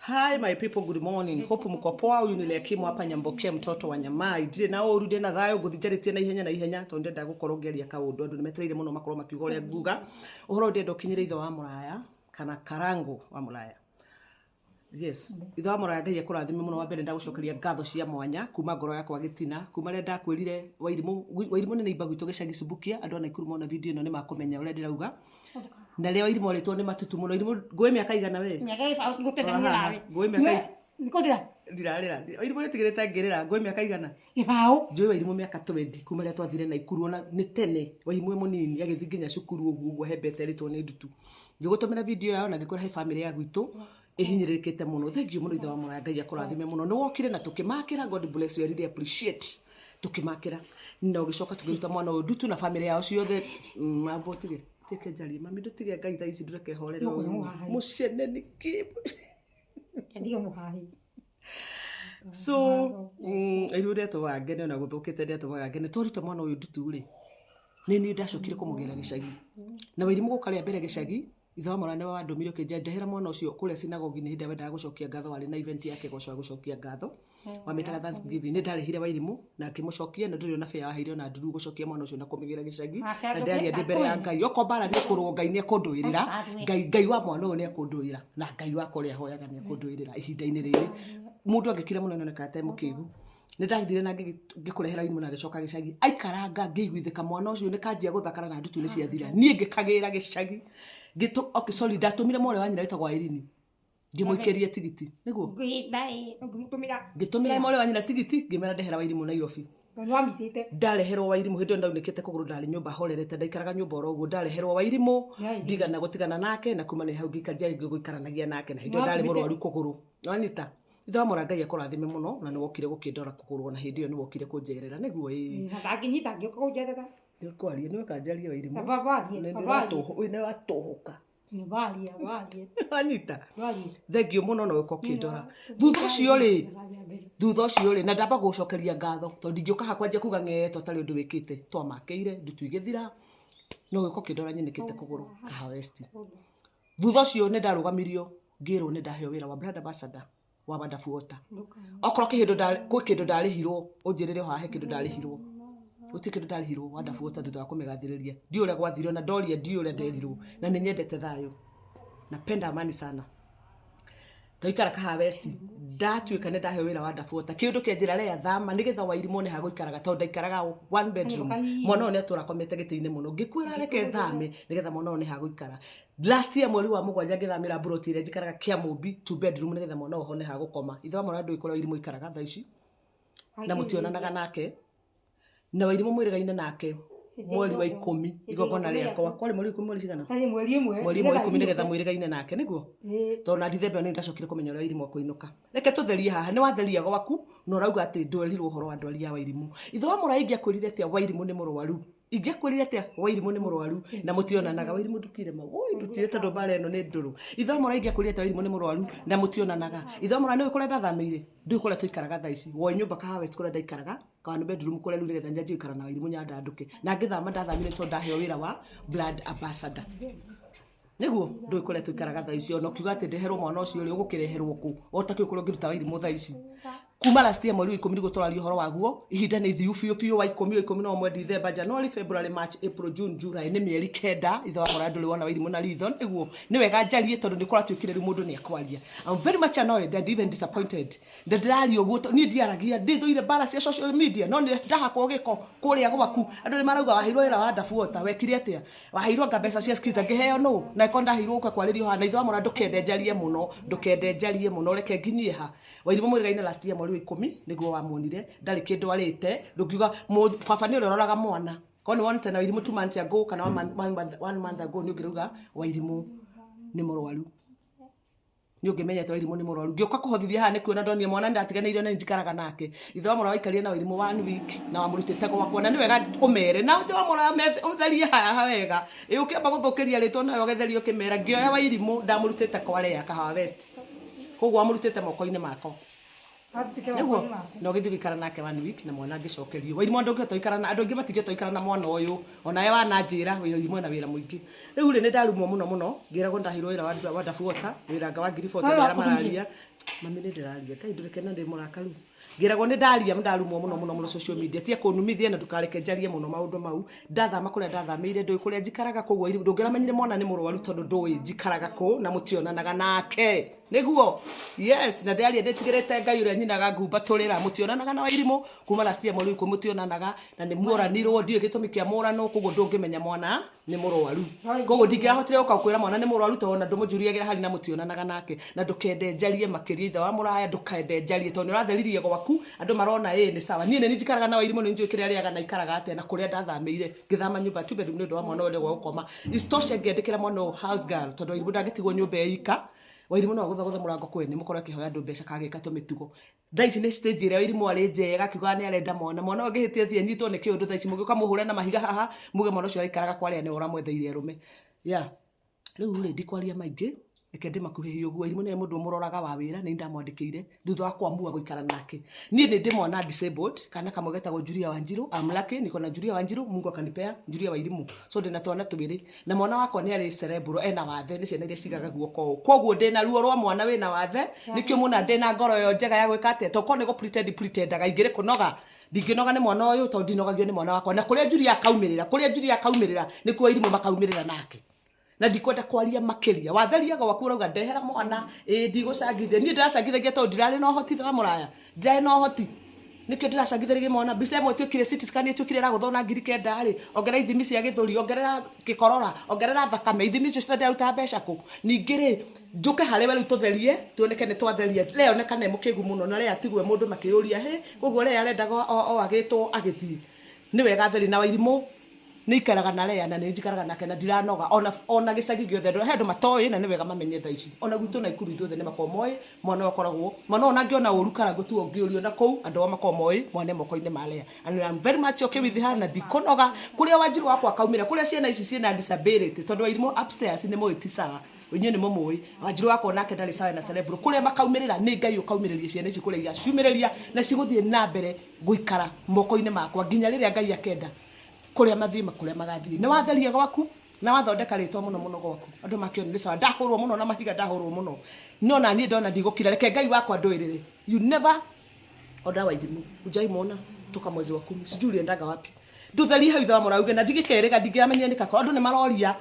Hi my people, good morning. Hope mko poa. Huyu ni Lekimu hapa Nyamboke, mtoto wa Nyamai. Ndire na oru ndire na thayo nguthijarĩtie na ihenya tondu ndenda gukorwo ngeria kaundu andu nimetereire muno makorwo makiuga uria nguga uhoro ndenda ukinyire ithe wa Muraya kana Karangu wa Muraya. Yes, ithe wa Muraya Ngai akurathime muno. Wa mbere ndagucokeria ngatho cia mwanya kuma ngoro yakwa gitina kuma rĩa ndakwirire Wairimu ni neighbor gwitu gicagi Subukia. Andu ana ikuru mona video ino ni makumenya uria ndirauga na leo Wairimu aritwo ni matutu muno. Wairimu ngwe miaka igana we miaka ngutethania ngwe miaka nikondira ndirarira Wairimu nitigirite ngirira ngwe miaka igana ibao njui Wairimu miaka 20 kuma rĩa twathire na ikuru ona ni tene Wairimu munini agithi nginya cukuru uguo hembete ritwo ni ndutu ngigutumira video yao na ngikora he family ya gwitu ihinyirikite muno. Thank you muno ithe wa Muraya Ngai akurathime muno. Ni wokire na tukimakira. God bless you. I really appreciate tukimakira no gicoka tugiruta mwana uyu ndutu na family yao ciothe mabotige teke jari mami ndutige Ngai tha ici ndureke horera mucene niki ndigo muhahi so irude to wagene na guthukite ndeto wagene twaruta mwana uyu ndutu ri ni ndacokire kumugera gicagi na Wairimu gukaria mbere gicagi ithe wa Muraya wa ndomire kinjehera mwana ucio kuria sinagogi ni hindi wendaga gucokia ngatho wari na event yake goco gucokia ngatho wametaga Thanksgiving ni ndarehire Wairimu na akimucokia na nduri ona fea waheire na nduru gucokia mwana ucio na kumigira gicagi na ndari ndi mbere ya Ngai okobara ni kurwo Ngai ni akunduirira Ngai wa mwana uyu ni akunduirira na Ngai wa kuria hoyaga ni akunduirira ihinda-ini riri mundu angikira muno noneka ate mukigu ni ndahithire na ngikurehera Wairimu na gicoka gicagi aikaranga ngiguithika mwana ucio ni kanjia guthakara na ndutu ni ciathira nie ngikagira gicagi gito okay sorry ndatumire mole wanyu naitagwa Irini ngimuikerie tigiti niguo ngitumira mole wanyu na tigiti ngimera ndehera Wairimu Nairobi ndareherwo Wairimu hindi ndaunikite kuguru ndari nyumba horerete ndaikaraga nyumba oro uguo ndareherwo Wairimu ndigana gutigana nake na kuma ni hau ngikaria guikaranagia nake na hindi ndari murwaru kuguru wanita ithe wa Muraya Ngai akurathime muno na ni wokire gukindora kuguru na hindi iyo ni wokire kunjerera niguo nginyita ngioka kunjerera kwaria ni wekanjaria Wairimu babagie ni watuhuka valia anita thank you muno no weko kindora thutha ucio ri na ndamba gucokeria ngatho tondu ngioka hakwa nje kuga ngeto tari undu wikite twamakeire ndutu igithira no weko kindora nyenikite kuguru kaha west thutha ucio ni ndarugamirio ngirwo ni ndaheo wira wa brother ambassador wa Wadafuota okoro kindu ndarihirwo unjirire hahe kindu ndarihirwo utikindu ndarihirwo Wadafuota thutha wa kumegathiriria ndi uria gwathirwo na ndoria ndi uria nderirwo na ni nyendete thayo napenda amani sana toikara kaha west ndatuika ne ndaheo wira wa Wadafuota kindu kenjira rea thama nigetha Wairimu ne haguikaraga tondu ndaikaraga one bedroom mwana one atura komete gitiine muno ngikwira reke thame nigetha mwana one haguikara last year mweri wa mugwanja ngithamira broti ire njikaraga Kiamumbi 2 bedroom nigetha mwana ohone hagukoma ithe wa Muraya nduikora Wairimu ikaraga tha ici na mutionanaga nake na Wairimu mwirigaine nake mweri wa 10 igogona riakwa kwari mweri 10 mweri cigana tari mweri 10 nigetha mwirigaine nake niguo tondu Dithemba ni ndacokire kumenya uria Wairimu akuinuka reke tutherie haha ni watheria gwaku no rauga ati ndwerirwo horo wa ndwari ya Wairimu ithe wa Muraya ingiakwirire atia Wairimu ni murwaru ingiakwirire atia Wairimu ni murwaru na mutionanaga Wairimu ndukire magoi ndutire tondu bare eno ni nduru ithe wa Muraya ingiakwirire atia Wairimu ni murwaru na mutionanaga ithe wa Muraya ni wikore ndathamiire ndikore tuikaraga tha ici wo nyumba kaha west kore ndaikaraga kana bedroom kore lu nigetha njaji ikara na Wairimu nyanda nduke na ngithama ndathamire tondu ndaheo wira wa blood ambassador niguo ndikore tuikaraga tha ici no kiuga ati ndeherwo mwana ucio ri ugukireherwo ku otakio kuri ngiruta Wairimu tha ici kuma last year mweri 10 gutwarario horo waguo ihinda ni thiu fiu wa 10 Dithemba January February March April June July ni mieri kenda ithe wa Muraya nduri wona Wairimu na ritho niguo ni wega njarie tondu ni kora tuikire mundu ni akwaria. I'm very much annoyed and even disappointed ndirario uguo ni ndiaragia ndithuire bara cia social media no ni ndahakwo giko kuria gwaku andu ni marauga wahirwo ira wa Wadafuota wekire atia wahirwo ngabesa cia skiza ngeheo no na ikonda hirwo kwa kwaririo ha na ithe wa Muraya ndukende njarie muno reke nginyie ha Wairimu mwirigaine last year mweri 10 niguo wamonire ndari kindu arite ndukiuga baba ni uroraga mwana koni wonete na Wairimu 2 months ago kana 1 month ago ni ugiruga Wairimu ni murwaru ni ungimenya Wairimu ni murwaru ngioka kuhothithia ha ni kuona ndonie mwana ndatiganeirio na njikaraga nake ithe wa Muraya ikaria na Wairimu 1 week na wamurutite gwakwa na ni wega umere na ithe wa Muraya utherie haha wega ukiamba guthukiria ritwa na ugetherio kimera ngioya Wairimu ndamurutite kwa rea kaha west koguo amurutite moko-ini mako Niguo no githiĩ gũikara nake 1 week na mwana angĩcokerio Wairimũ ndũngĩhota gũikara na andũ aingĩ matingĩhota gũikara na mwana ũyũ ona ye wananjĩra Wairimũ ena wĩra mũingĩ rĩu rĩ nĩ ndarumwo mũno ngĩragwo ndahirwo wĩra wa ndabuota wĩra anga wa ngiriboti ngĩra mararia mami nĩ ndĩraria Ngai ndũreke na ndĩ mũrakaru ngĩragwo nĩ ndaria ndarumwo mũno social media tie kũnumithia na ndũkareke njarie mũno maũndũ mau ndathama kũrĩa ndathamĩire ndũĩ kũrĩa njikaraga kũguo Wairimũ ndũngĩramenyire mwana nĩ mũrwaru tondũ ndũĩ njikaraga kũ na mũtionanaga nake niguo yes na ndaria ndĩtigĩrĩte Ngai ũrĩa nyinaga ngumba tũrĩra mũtionanaga na Wairimũ kuma last year mweri mũtionanaga na nĩ muoranirwo ndiĩ gĩtũmi kĩa mũrano kũguo ndũngĩmenya mwana nĩ mũrwaru kũguo ndingĩahotire gũka kwĩra mwana nĩ mũrwaru tondũ ona ndũmũnjuriagĩra harĩ na mũtionanaga nake na ndũkende njarie makĩria ithe wa mũraya ndũkende njarie tondũ nĩ ũratheririe gwaku andũ marona nĩ sawa niĩ nĩ njikaraga na Wairimũ nĩ njũĩ kĩrĩa arĩaga na ikaraga atĩa na kũrĩa ndathamĩire ngĩthama nyũmba tu bedroom nĩ ũndũ wa mwana ũrĩa gwa gũkoma istoshe ngĩandĩkĩra mwana house girl tondũ Wairimũ ndangĩtigwo nyũmba ya ika Wairimũ no agũthagũtha mũrango kwene mũkorwo akĩhoya andũ mbeca kagĩka tũmĩtugo thaa ici nĩ stage ĩrĩa Wairimũ arĩ njega akiuga nĩ arenda mwana ũngĩhĩtie thiĩ nyitwo nĩ kĩũndũ thaa ici mũgĩũka mũhũre na mahiga haha muge mwana ũcio araikaraga kwa arĩa nĩ ũramwetheire arũme rĩu rĩ ndikwaria maingĩ reke ndĩmakuhĩhie ũguo Wairimũ nĩ mũndũ mũroraga wa wĩra nĩ ndamwandĩkĩire thutha wa kwamua gũikara nake niĩ nĩ ndĩmona disabled kana kamwe getagwo Julia Wanjiru I'm lucky niko na Julia Wanjiru Mungu akanipea Julia Wairimũ so ndĩna twana tũbĩrĩ na mwana wakwa nĩ arĩ cerebral ena wathe nĩ ciana iria cigaga guoko koguo ndĩna ruo rwa mwana wĩna wathe nĩkĩo mũna ndĩna ngoro yo njega ya gwĩka atĩa toko nĩ go pretendaga ingĩrĩ kũnoga ndingĩnoga nĩ mwana ũyũ tondũ ndinogagio nĩ mwana wakwa na kũrĩa Julia akaumĩrĩra nĩ kuo Wairimũ makaumĩrĩra nake na ndikwenda kwaria makĩria watheriaga waku urauga ndehera mwana ndigũcangithia niĩ ndĩracangithagia tondũ ndirarĩ na ũhoti wa mũraya ndirarĩ na ũhoti nĩkĩo ndĩracangithĩria mwana mbica ĩmwe ĩtuĩkire CT scan ĩtuĩkire ĩragũthona 9,000 rĩ ongerera ithimi cia gĩthũri ongerera gĩkorora ongerera thakame ithimi icio ciothe ndĩraruta mbeca kũ ningĩ rĩ njũke harĩ we rĩu tũtherie tuoneke nĩ twatheria Lea nĩ mũkĩgu mũno na Lea tigwe mũndũ makĩyũria koguo Lea arendaga o agĩtwo agĩthiĩ nĩ wega theri na Wairimũ nĩ ikaraga na Lea na nĩ njikaraga nake na ndiranoga ona gĩcagi gĩothe andũ matoĩ na nĩ wega mamenye thaa ici ona gwitũ na Ikuru ithuothe nĩ makoragwo moĩ mwana wakoragwo mwana ona angĩona ũru karagũ tu ũngĩũrio na kũu andũ makoragwo moĩ mwana moko-inĩ ma Lea and I'm very much okay with her na ndikũnoga kũrĩa Wanjiru wakwa akaumĩra kũrĩa ciana ici ciĩna disability tondũ Wairimũ upstairs nĩ mũĩ ti sawa wenyewe nĩ mũmũĩ Wanjiru wakwa nake ndarĩ sawa na cerebral kũrĩa makaumĩrĩra nĩ Ngai ũkaumĩrĩria ciana ici kũrĩa igaciumĩrĩria na cigũthiĩ na mbere gũikara moko-inĩ makwa nginya rĩrĩa Ngai akenda kũrĩa mathiĩ kũrĩa magathiĩ nĩ watheria gwaku na wathondeka rĩtwa mũno gwaku andũ makĩona nĩ sawa ndahũrwo mũno na mahiga ndahũrwo mũno no na niĩ ndona ndigũkira reke Ngai wakwa ndũĩrĩre you never oda Wairimũ ujaimona toka mwezi wa 10 sijui uliendaga wapi ndutherie hau ithe wa mũrauge na ndigĩkerĩga ndingĩamenya nĩ kakora andũ nĩ maroria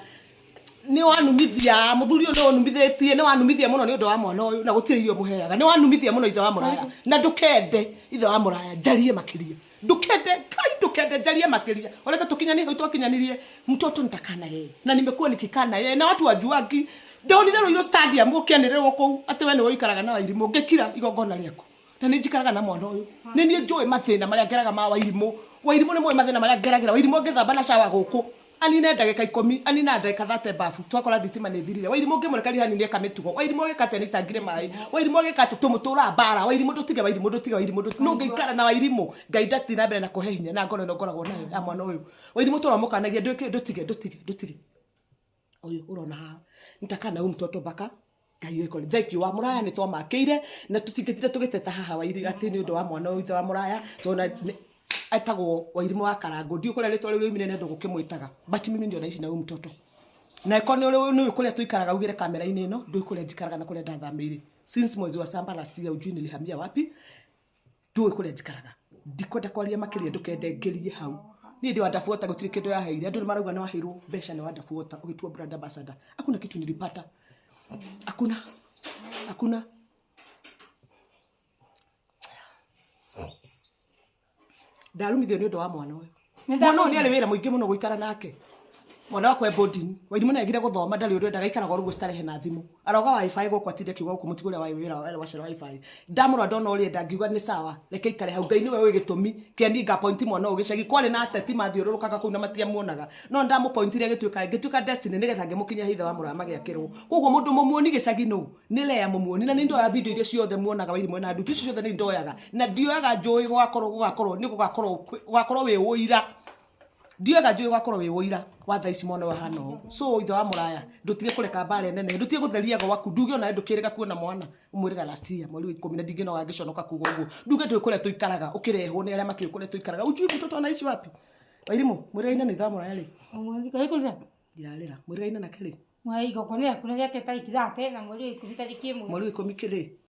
nĩ wanumithia mũthuri ũyũ nĩ wanumithĩtie nĩ wanumithia mũno nĩ ũndũ wa mwana ũyũ na gũtirĩ irio mũheaga nĩ wanumithia mũno ithe wa mũraya na ndũkende ithe wa mũraya njarie makĩria ndukende njarie makĩria oreka tukinyani hau twakinyanirie mtoto nitakana yeye na nimekuwa nikikana yeye na watu wajuagi ndonire Royal Stadium gũkĩanĩrĩrwo kũu atĩ we nĩ woikaraga na Wairimũ ngĩkira igongona rĩaku na nĩ njikaraga na mwana ũyũ nĩ niĩ njũĩ mathĩna marĩa ngeraga ma Wairimũ nĩ mũĩ mathĩna marĩa ngeragĩra Wairimũ ngĩthamba na shawa gũkũ anina ndagĩka 10 anina ndagĩka 30 bafu twakora thitima nĩ thirire Wairimũ ngĩmũreka rihani nĩ kamĩtugo Wairimũ gĩkate nĩ tangire maĩ Wairimũ gĩkate tũmũtũra bara Wairimũ ndũtige Wairimũ no ngĩikara na Wairimũ Ngai ndatira mbere na kũhe hinya na ngoro ĩno ngoragwo nayo ya mwana ũyũ Wairimũ tũramũkanagia ndũtige ũyũ ũrona haha nitakana huyu mtoto baka Ngai wekore thank you wa mũraya nĩ twamakĩire na tũtingĩtire tũgĩteta haha Wairimũ atĩ nĩ ũndũ wa mwana ũyũ ithe wa mũraya tona aitagwo Wairimũ wa Karango ndiũ kũrĩa rĩtwa rĩu mine nendo gũkĩmwĩtaga but mimi ndio naishi na huyu mtoto na iko nĩ kũrĩa tuikaraga ugire kamera-inĩ ĩno ndũĩ kũrĩa njikaraga na kũrĩa ndathamĩire since mwezi wa samba last year ujui nilihamia wapi ndũĩ kũrĩa njikaraga ndikwenda kwaria makĩria ndũkende ngĩrie hau niĩ ndĩ wandabuota gũtirĩ kĩndũ yaheire andũ nĩ marauga nĩ waheirwo mbeca nĩ wandabuota ũgĩtua brand ambassador hakuna kitu nilipata hakuna ndarumithio nĩ ũndũ wa mwana ũyũ mwana ũyũ nĩ arĩ wĩra mũingĩ mũno gũikara nake mwana wakwa boarding Wairimũ nĩ agire gũthoma ndarĩ ũndũ endaga ikaraga ũrugo starehe na thimũ aroga wifi gũkũ atinde kiuga gũkũ mũtigũrĩa wa wĩra wa share wifi ndamũra ndona ũrĩa ndangiuga nĩ sawa reke ikare hau Ngai nĩwe ũĩ gĩtũmi kĩani nga point mwana ũyũ gĩcagi kwarĩ na ateti mathiũrũrũkaga kũu na matiamuonaga no ndamũpointirie gĩtuĩka destiny nĩgetha ngĩmũkinyia hithe wa mũraya magĩakĩrwo koguo mũndũ mũmuoni gĩcagi nũ nĩ Lea mũmuoni na nĩ ndoya video iria ciothe muonaga Wairimũ na ndutu icio ciothe nĩ ndoyaga na ndioyaga njũĩ gũgakorwo wĩ ũira ndiega njui wakorwo wi woira wa thaa ici mwana wahana ũũ so ithe wa mũraya ndutige kũreka mbare nene ndutige gũtheria gwaku nduge ona ndũkĩrĩga kuona mwana ũmwĩrĩga last year mweri wa 10 na ndingĩnoga ngĩconoka kuga ũguo nduge ndũĩ kũrĩa tũikaraga ũkĩrehwo nĩ arĩa makĩũĩ kũrĩa tũikaraga ujui mtoto anaishi wapi Wairimu mwĩrĩgaine nĩ ithe wa mũraya rĩ Mweri kaikulia. ndirarĩra mwĩrĩgaine nake rĩ Mweri gokonea kuna yake tariki 30 na mweri 10 tariki 1. mweri wa 10 kĩrĩ